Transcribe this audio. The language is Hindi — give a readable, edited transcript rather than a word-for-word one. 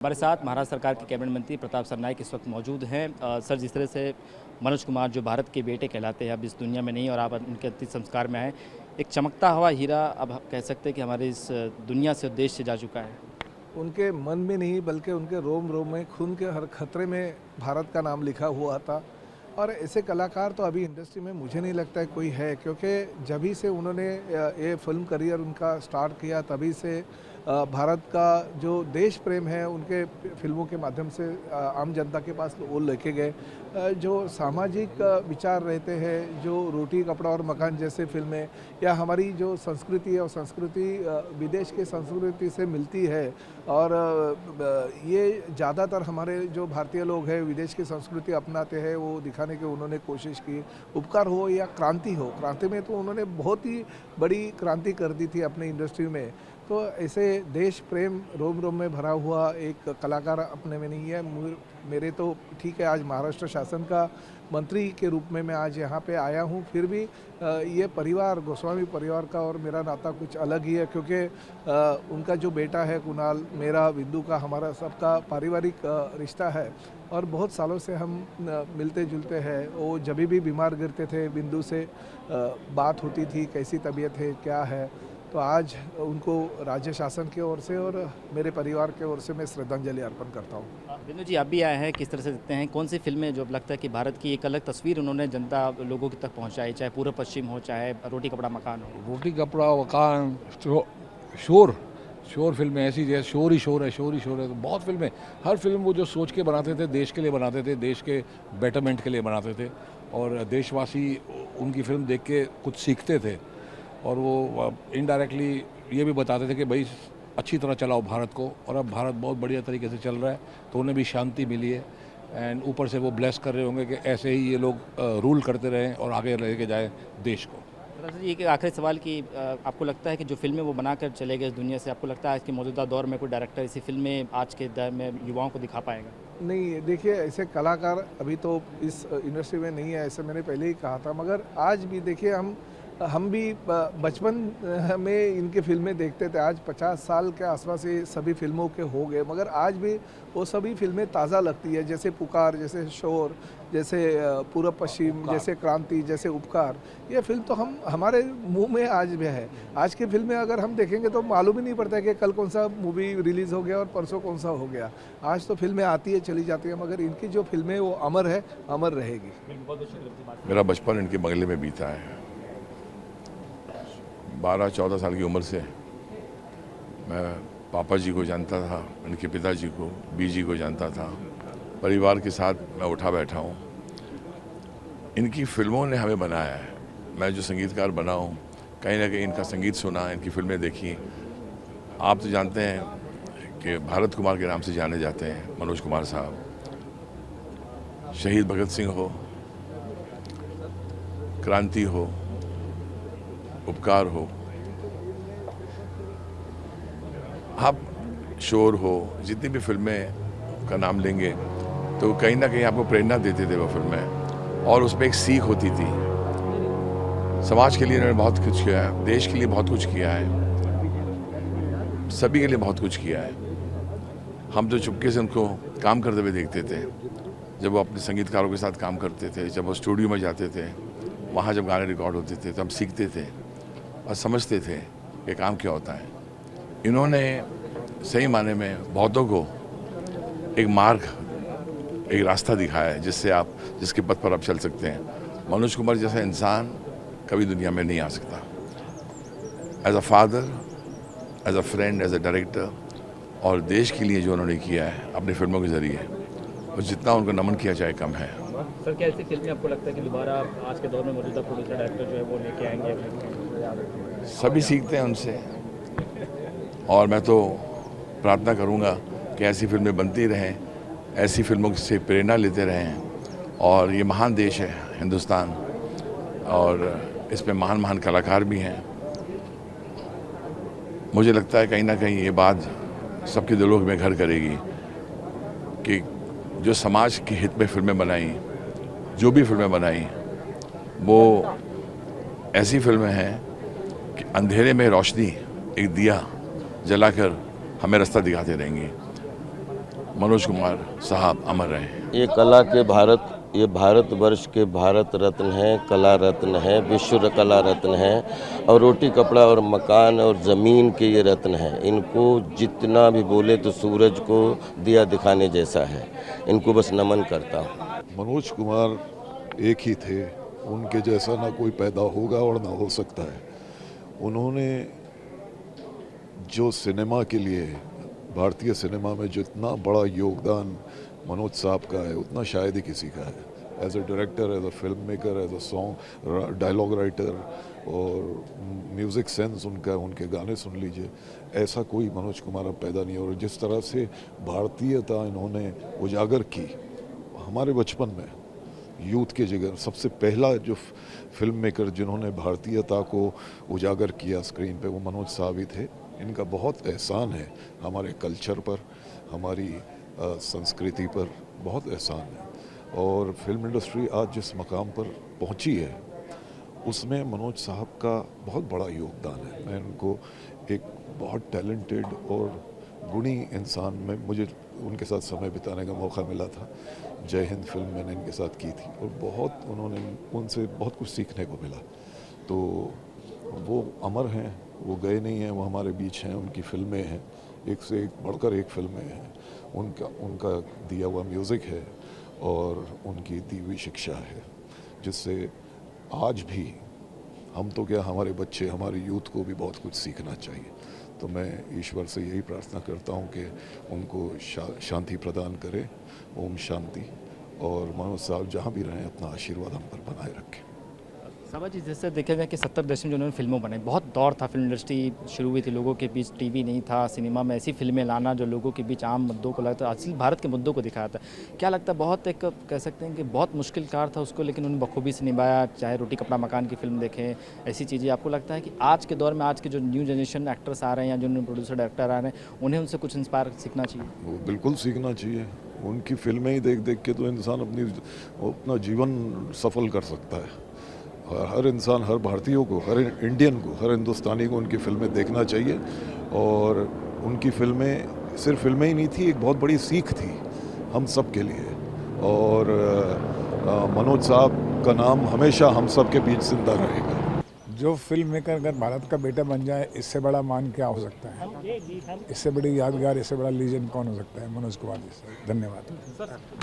हमारे साथ महाराष्ट्र सरकार के कैबिनेट मंत्री प्रताप सरनाईक इस वक्त मौजूद हैं। सर, जिस तरह से मनोज कुमार जो भारत के बेटे कहलाते हैं अब इस दुनिया में नहीं और आप उनके अंतिम संस्कार में आए, एक चमकता हुआ हीरा अब कह सकते हैं कि हमारे इस दुनिया से देश से जा चुका है। उनके मन में नहीं बल्कि उनके रोम रोम में खून के हर खतरे में भारत का नाम लिखा हुआ था। और ऐसे कलाकार तो अभी इंडस्ट्री में मुझे नहीं लगता है कोई है, क्योंकि जभी से उन्होंने ये फिल्म करियर उनका स्टार्ट किया तभी से भारत का जो देश प्रेम है उनके फिल्मों के माध्यम से आम जनता के पास वो लेके गए। जो सामाजिक विचार रहते हैं, जो रोटी कपड़ा और मकान जैसे फिल्में, या हमारी जो संस्कृति है और संस्कृति विदेश के संस्कृति से मिलती है। और ये ज़्यादातर हमारे जो भारतीय लोग हैं विदेश की संस्कृति अपनाते हैं, वो दिखाने की उन्होंने कोशिश की। उपकार हो या क्रांति हो, क्रांति में तो उन्होंने बहुत ही बड़ी क्रांति कर दी थी अपने इंडस्ट्री में। तो ऐसे देश प्रेम रोम रोम में भरा हुआ एक कलाकार अपने में नहीं है। मेरे तो ठीक है, आज महाराष्ट्र शासन का मंत्री के रूप में मैं आज यहाँ पे आया हूँ, फिर भी ये परिवार गोस्वामी परिवार का और मेरा नाता कुछ अलग ही है, क्योंकि उनका जो बेटा है कुणाल, मेरा विंदु का, हमारा सबका पारिवारिक रिश्ता है और बहुत सालों से हम मिलते जुलते हैं। वो जब भी बीमार गिरते थे बिंदु से बात होती थी, कैसी तबीयत है, क्या है। तो आज उनको राज्य शासन की ओर से और मेरे परिवार की ओर से मैं श्रद्धांजलि अर्पण करता हूँ। बिंदु जी, आप भी आए हैं, किस तरह से देखते हैं, कौन सी फिल्में जो अब लगता है कि भारत की एक अलग तस्वीर उन्होंने जनता लोगों की तक पहुँचाई, चाहे पूर्व पश्चिम हो, चाहे रोटी कपड़ा मकान हो? रोटी कपड़ा मकान, शोर शोर फिल्में ऐसी जैसे शोर ही शोर है, शोर ही शोर है। तो बहुत फिल्में, हर फिल्म वो जो सोच के बनाते थे, देश के लिए बनाते थे, देश के बेटरमेंट के लिए बनाते थे और देशवासी उनकी फिल्म देख के कुछ सीखते थे। और वो इनडायरेक्टली ये भी बताते थे कि भाई अच्छी तरह चलाओ भारत को, और अब भारत बहुत बढ़िया तरीके से चल रहा है, तो उन्हें भी शांति मिली है। एंड ऊपर से वो ब्लेस कर रहे होंगे कि ऐसे ही ये लोग रूल करते रहें और आगे लेके जाए देश को। दरअसल ये एक आखिरी सवाल कि आपको लगता है कि जो फिल्में वो बनाकर चले गए इस दुनिया से, आपको लगता है आज के मौजूदा दौर में कोई डायरेक्टर ऐसी फिल्में आज के दौर में युवाओं को दिखा पाएगा? नहीं, देखिए, ऐसे कलाकार अभी तो इस इंडस्ट्री में नहीं है, ऐसे मैंने पहले ही कहा था। मगर आज भी देखिए, हम भी बचपन में इनकी फिल्में देखते थे। आज 50 साल के आसपास ये सभी फिल्मों के हो गए, मगर आज भी वो सभी फिल्में ताज़ा लगती है। जैसे पुकार, जैसे शोर, जैसे पूर्व पश्चिम, जैसे क्रांति, जैसे उपकार। ये फिल्म तो हमारे मुंह में आज भी है। आज की फिल्में अगर हम देखेंगे तो मालूम ही नहीं पड़ता कि कल कौन सा मूवी रिलीज़ हो गया और परसों कौन सा हो गया। आज तो फिल्में आती है चली जाती है, मगर इनकी जो फिल्में वो अमर है, अमर रहेगी। मेरा बचपन इनके बंगले में बीता है। 12-14 साल की उम्र से मैं पापा जी को जानता था, इनके पिताजी को, बीजी को जानता था। परिवार के साथ मैं उठा बैठा हूँ। इनकी फिल्मों ने हमें बनाया है। मैं जो संगीतकार बना हूँ, कहीं ना कहीं इनका संगीत सुना, इनकी फिल्में देखी। आप तो जानते हैं कि भारत कुमार के नाम से जाने जाते हैं मनोज कुमार साहब। शहीद भगत सिंह हो, क्रांति हो, उपकार हो, आप शोर हो, जितनी भी फिल्में का नाम लेंगे तो कहीं ना कहीं आपको प्रेरणा देते थे वो फिल्में, और उसमें एक सीख होती थी। समाज के लिए इन्होंने बहुत कुछ किया है, देश के लिए बहुत कुछ किया है, सभी के लिए बहुत कुछ किया है। हम तो चुपके से उनको काम करते हुए देखते थे, जब वो अपने संगीतकारों के साथ काम करते थे, जब वो स्टूडियो में जाते थे, वहाँ जब गाने रिकॉर्ड होते थे तो हम सीखते थे और समझते थे कि काम क्या होता है। इन्होंने सही माने में बहुतों को एक मार्ग, एक रास्ता दिखाया है जिसके पथ पर आप चल सकते हैं। मनोज कुमार जैसा इंसान कभी दुनिया में नहीं आ सकता। As a father, as a friend, as a director, और देश के लिए जो उन्होंने किया है अपनी फिल्मों के ज़रिए, और जितना उनको नमन किया जाए कम है। सर, क्या ऐसी फिल्में आपको लगता है कि दोबारा आज के दौर में मौजूदा प्रोड्यूसर डायरेक्टर जो है वो लेके आएंगे? सभी सीखते हैं उनसे, और मैं तो प्रार्थना करूंगा कि ऐसी फिल्में बनती रहें, ऐसी फिल्मों से प्रेरणा लेते रहें। और ये महान देश है हिंदुस्तान, और इसमें महान महान कलाकार भी हैं। मुझे लगता है कहीं ना कहीं ये बात सबके दिलों में घर करेगी कि जो समाज के हित में फिल्में बनाई, जो भी फिल्में बनाई, वो ऐसी फिल्में हैं कि अंधेरे में रोशनी, एक दिया जलाकर हमें रास्ता दिखाते रहेंगी। मनोज कुमार साहब अमर रहे। ये कला के भारत, ये भारतवर्ष के भारत रत्न हैं, कला रत्न हैं, विश्व कला रत्न हैं और रोटी कपड़ा और मकान और ज़मीन के ये रत्न हैं। इनको जितना भी बोले तो सूरज को दिया दिखाने जैसा है। इनको बस नमन करता हूँ। मनोज कुमार एक ही थे, उनके जैसा ना कोई पैदा होगा और ना हो सकता है। उन्होंने जो सिनेमा के लिए, भारतीय सिनेमा में जितना बड़ा योगदान मनोज साहब का है उतना शायद ही किसी का है। As a director, as a film maker, as a song dialogue writer और म्यूज़िक सेंस उनका, उनके गाने सुन लीजिए, ऐसा कोई मनोज कुमार अब पैदा नहीं हो रहा। जिस तरह से भारतीयता इन्होंने उजागर की हमारे बचपन में, यूथ के जिगर, सबसे पहला जो फिल्म मेकर जिन्होंने भारतीयता को उजागर किया स्क्रीन पे, वो मनोज साहब ही थे। इनका बहुत एहसान है हमारे कल्चर पर, हमारी संस्कृति पर बहुत एहसान है। और फिल्म इंडस्ट्री आज जिस मकाम पर पहुंची है उसमें मनोज साहब का बहुत बड़ा योगदान है। मैं उनको एक बहुत टैलेंटेड और गुणी इंसान में, मुझे उनके साथ समय बिताने का मौका मिला था। जय हिंद फिल्म मैंने इनके साथ की थी और बहुत उन्होंने, उनसे बहुत कुछ सीखने को मिला। तो वो अमर हैं, वो गए नहीं हैं, वो हमारे बीच हैं। उनकी फिल्में हैं, एक से एक बढ़कर एक फिल्में हैं। उनका दिया हुआ म्यूज़िक है और उनकी दी हुई शिक्षा है, जिससे आज भी हम तो क्या, हमारे बच्चे, हमारे यूथ को भी बहुत कुछ सीखना चाहिए। तो मैं ईश्वर से यही प्रार्थना करता हूँ कि उनको शांति प्रदान करे। ओम शांति। और मनोज साहब जहाँ भी रहें अपना आशीर्वाद हम पर बनाए रखें। साबा जी, जैसे देखा जाए कि 70 दशक में जो उन्होंने फिल्मों बनाई, बहुत दौर था, फिल्म इंडस्ट्री शुरू हुई थी, लोगों के बीच टीवी नहीं था, सिनेमा में ऐसी फिल्में लाना जो लोगों के बीच आम मुद्दों को लगता, असली भारत के मुद्दों को दिखाया था। क्या लगता है, बहुत एक कह सकते हैं कि बहुत मुश्किल कार था उसको, लेकिन उन्होंने बखूबी से निभाया। चाहे रोटी कपड़ा मकान की फिल्म देखें, ऐसी चीज़ें। आपको लगता है कि आज के दौर में, आज के जो न्यू जनरेशन एक्टर्स आ रहे हैं या जो प्रोड्यूसर डायरेक्टर आ रहे हैं, उन्हें उनसे कुछ इंस्पायर सीखना चाहिए? वो बिल्कुल सीखना चाहिए। उनकी फिल्में ही देख देख के तो इंसान अपना जीवन सफल कर सकता है। और हर इंसान, हर भारतीयों को, हर इंडियन को, हर हिंदुस्तानी को उनकी फिल्में देखना चाहिए। और उनकी फिल्में सिर्फ फिल्में ही नहीं थी, एक बहुत बड़ी सीख थी हम सब के लिए। और मनोज साहब का नाम हमेशा हम सब के बीच जिंदा रहेगा। जो फिल्म मेकर अगर भारत का बेटा बन जाए, इससे बड़ा मान क्या हो सकता है? इससे बड़ी यादगार, इससे बड़ा लीजेंड कौन हो सकता है? मनोज कुमार जी से धन्यवाद।